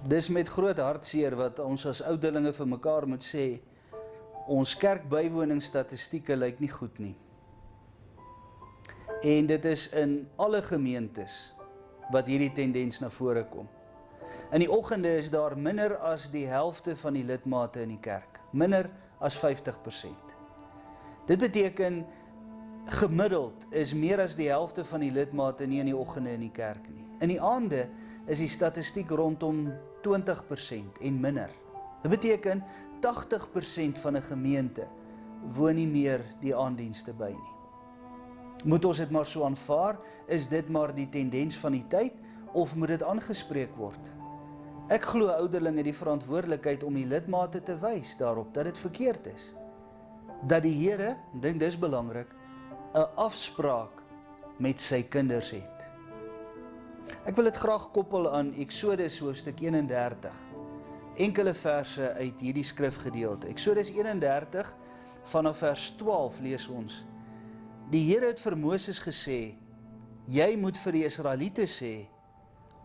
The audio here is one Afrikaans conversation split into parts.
Dis met groot hartseer wat ons as ouderlinge vir mekaar moet sê, ons kerkbywoningsstatistieke lyk nie goed nie. En dit is in alle gemeentes wat hierdie tendens na vore kom. In die oggende is daar minder as die helfte van die lidmate in die kerk, minder as 50%. Dit beteken gemiddeld is meer as die helfte van die lidmate nie in die oggende in die kerk nie. In die aande is die statistiek rondom 20% en minder. Dit beteken 80% van 'n gemeente woon nie meer die aanddienste by nie. Moet ons dit maar so aanvaar? Is dit maar die tendens van die tyd of moet dit aangespreek word? Ek glo ouderlinge het die verantwoordelikheid om die lidmate te wys daarop dat dit verkeerd is. Dat die Here, ek dink dis belangrik, 'n afspraak met sy kinders het. Ek wil dit graag koppel aan Eksodus hoofstuk 31. Enkele verse uit hierdie skrifgedeelte. Eksodus 31 vanaf vers 12 lees ons. Die Here het vir Moses gesê, jy moet vir die Israeliete sê,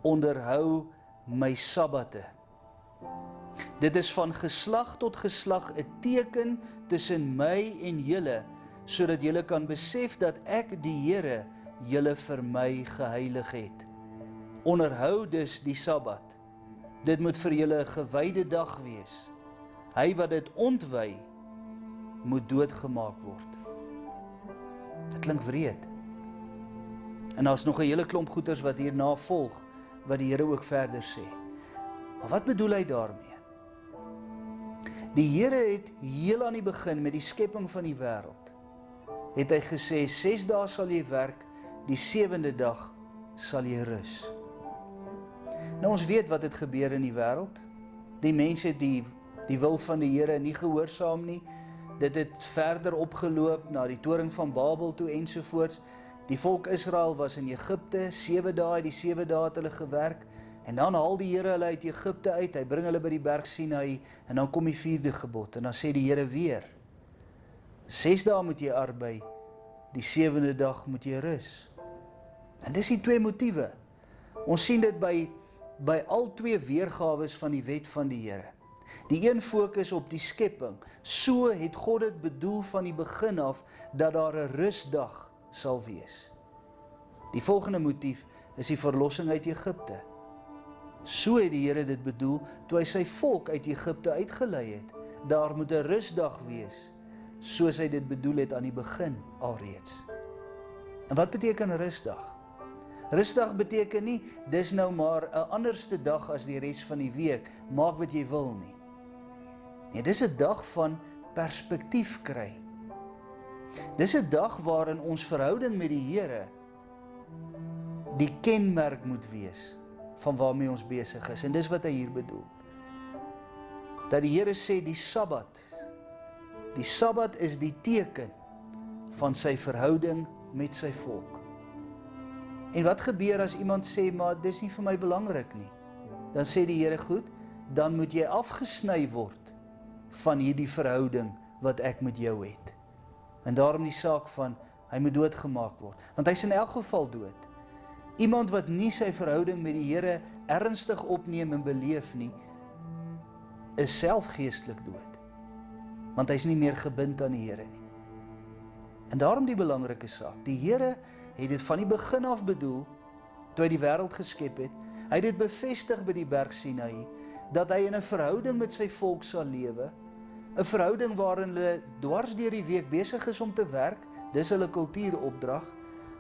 onderhou my sabbate. Dit is van geslag tot geslag 'n teken tussen my en julle, sodat julle kan besef dat ek die Here julle vir my geheilig het. Onderhou dus die Sabbat. Dit moet vir julle 'n gewyde dag wees. Hy wat dit ontwy, moet doodgemaak word. Dit klink wreed. En daar's nog 'n hele klomp goeters wat hierna volg, wat die Here ook verder sê. Maar wat bedoel hy daarmee? Die Here het heel aan die begin met die skepping van die wêreld, het hy gesê, 6 dae sal jy werk, die 7de dag sal jy rus. Nou ons weet wat het gebeur in die wêreld. Die mense het die wil van die Here nie gehoorsaam nie. Dit het verder opgeloop na die toring van Babel toe ensovoorts. Die volk Israel was in Egipte, 7 dae, die 7 dae het hulle gewerk, en dan haal die Here hulle uit Egipte uit, hy bring hulle by die berg Sinai, en dan kom die 4de gebod, en dan sê die Here weer, 6 dae moet jy arbei, die 7de dag moet jy rus. En dis die twee motiewe. Ons sien dit by al twee weergawes van die wet van die Here. Die een fokus op die skepping. So het God dit bedoel van die begin af, dat daar 'n rusdag sal wees. Die volgende motief is die verlossing uit Egipte. So het die Here dit bedoel, toe hy sy volk uit Egipte uitgelei het. Daar moet 'n rusdag wees, soos hy dit bedoel het aan die begin alreeds. En wat beteken rusdag? Rusdag beteken nie, dis nou maar 'n anderste dag as die res van die week, maak wat jy wil nie. Nee, dis 'n dag van perspektief kry. Dis 'n dag waarin ons verhouding met die Here die kenmerk moet wees van waarmee ons besig is. En dis wat hy hier bedoel. Dat die Here sê die Sabbat is die teken van sy verhouding met sy volk. En wat gebeur as iemand sê, maar dis nie vir my belangrik nie? Dan sê die Here, goed, dan moet jy afgesny word van hierdie verhouding wat ek met jou het. En daarom die saak van, hy moet doodgemaak word. Want hy is in elk geval dood. Iemand wat nie sy verhouding met die Here ernstig opneem en beleef nie, is self geestelik dood. Want hy is nie meer gebind aan die Here nie. En daarom die belangrike saak. Die Here het dit van die begin af bedoel, toe hy die wêreld geskep het. Hy het dit bevestig by die berg Sinai, dat hy in 'n verhouding met sy volk sal lewe, 'n verhouding waarin hulle dwars deur die week besig is om te werk, dis hulle kultuuropdrag,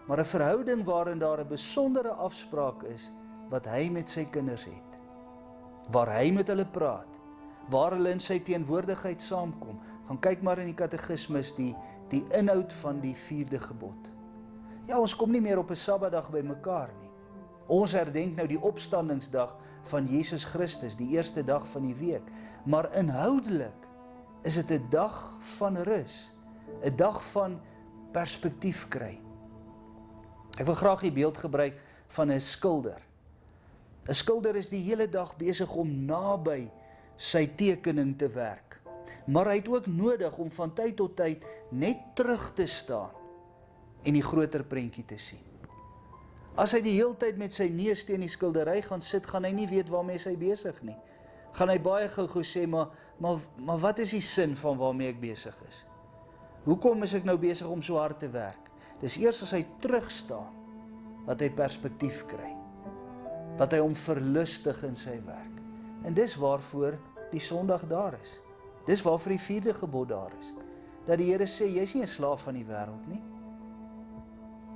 maar 'n verhouding waarin daar 'n besondere afspraak is, wat hy met sy kinders het, waar hy met hulle praat, waar hulle in sy teenwoordigheid saamkom. Gaan kyk maar in die katekismus die inhoud van die 4de gebod. Ja, ons kom nie meer op 'n Sabbatdag by mekaar nie. Ons herdenk nou die opstandingsdag van Jesus Christus, die eerste dag van die week. Maar inhoudelik is dit 'n dag van rus, 'n dag van perspektief kry. Ek wil graag die beeld gebruik van 'n skilder. 'n Skilder is die hele dag besig om naby sy tekening te werk. Maar hy het ook nodig om van tyd tot tyd net terug te staan en die groter prentjie te sien. As hy die hele tyd met sy neus teen die skildery gaan sit, gaan hy nie weet waarmee hy besig nie. Gaan hy baie gou sê, maar wat is die sin van waarmee ek besig is? Hoekom is ek nou besig om so hard te werk? Dis eers as hy terugstaan, wat hy perspektief kry. Wat hy hom verlustig in sy werk. En dis waarvoor die Sondag daar is. Dis waarvoor die 4de gebod daar is. Dat die Here sê, jy is nie 'n slaaf van die wêreld nie.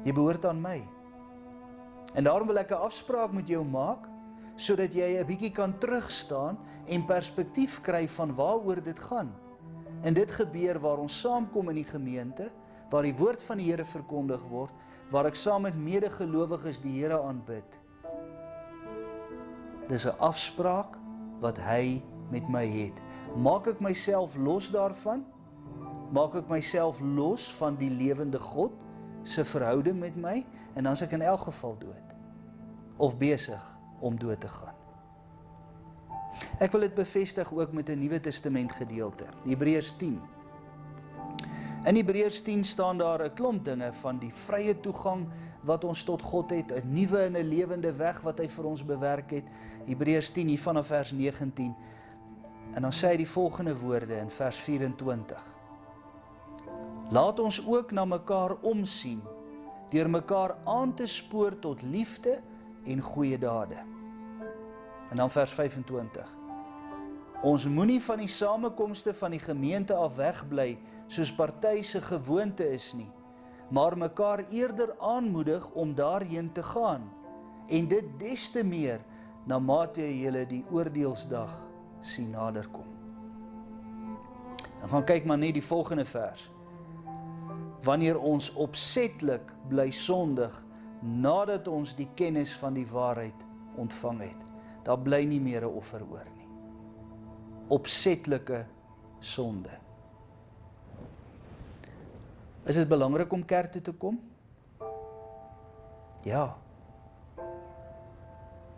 Jy behoort aan my. En daarom wil ek 'n afspraak met jou maak, sodat jy 'n bietjie kan terugstaan en perspektief kry van waaroor dit gaan. En dit gebeur waar ons saamkom in die gemeente, waar die woord van die Here verkondig word, waar ek saam met medegelowiges die Here aanbid. Dis 'n afspraak wat hy met my het. Maak ek myself los daarvan? Maak ek myself los van die lewende God se verhouding met my, en dan is ek in elk geval dood. Of besig om dood te gaan. Ek wil dit bevestig ook met 'n Nuwe Testament gedeelte, Hebreërs 10. In Hebreërs 10 staan daar 'n klomp dinge van die vrye toegang wat ons tot God het, 'n nuwe en 'n lewende weg wat hy vir ons bewerk het. Hebreërs 10 hier vanaf vers 19. En dan sê hy die volgende woorde in vers 24. Laat ons ook na mekaar omsien, deur mekaar aan te spoor tot liefde en goeie dade. En dan vers 25. Ons moenie van die samekomste van die gemeente af wegbly, soos party se gewoonte is nie, maar mekaar eerder aanmoedig om daarheen te gaan, en dit des te meer, na mate julle die oordeelsdag sien naderkom. Dan gaan kyk maar net die volgende vers. Wanneer ons opsetlik bly sondig, nadat ons die kennis van die waarheid ontvang het, daar bly nie meer 'n offer oor nie. Opsetlike sonde. Is dit belangrik om kerk toe te kom? Ja.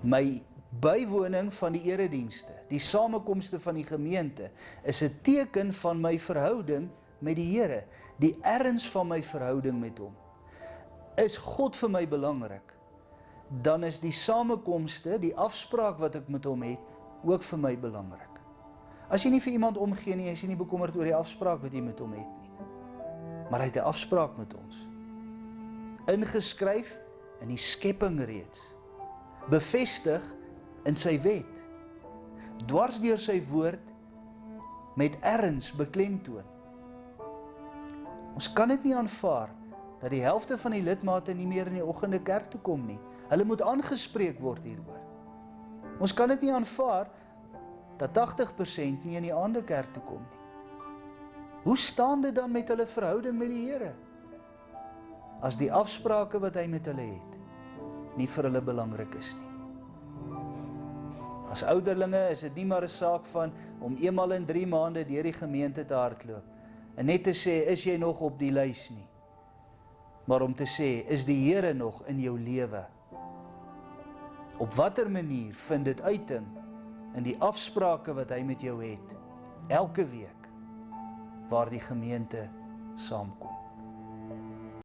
My bywoning van die eredienste, die samekomste van die gemeente, is 'n teken van my verhouding met die Here, die erns van my verhouding met hom. Is God vir my belangrik, dan is die samekomste, die afspraak wat ek met hom het, ook vir my belangrik. As jy nie vir iemand omgee nie, is jy nie bekommerd oor die afspraak wat jy met hom het nie. Maar hy het 'n afspraak met ons. Ingeskryf in die skepping reeds. Bevestig in sy wet. Dwars deur sy woord met erns beklemtoon. Ons kan dit nie aanvaar dat die helfte van die lidmate nie meer in die oggende kerk toe kom nie. Hulle moet aangespreek word hieroor. Ons kan dit nie aanvaar dat 80% nie in die aande kerk toe kom nie. Hoe staan dit dan met hulle verhouding met die Here? As die afsprake wat hy met hulle het, nie vir hulle belangrik is nie. As ouderlinge is dit nie maar 'n saak van om eenmal in 3 maande deur die gemeente te hardloop en net te sê, is jy nog op die lys nie? Maar om te sê, is die Here nog in jou lewe? Op watter manier vind dit uiting in die afsprake wat hy met jou het, elke week, waar die gemeente saamkom?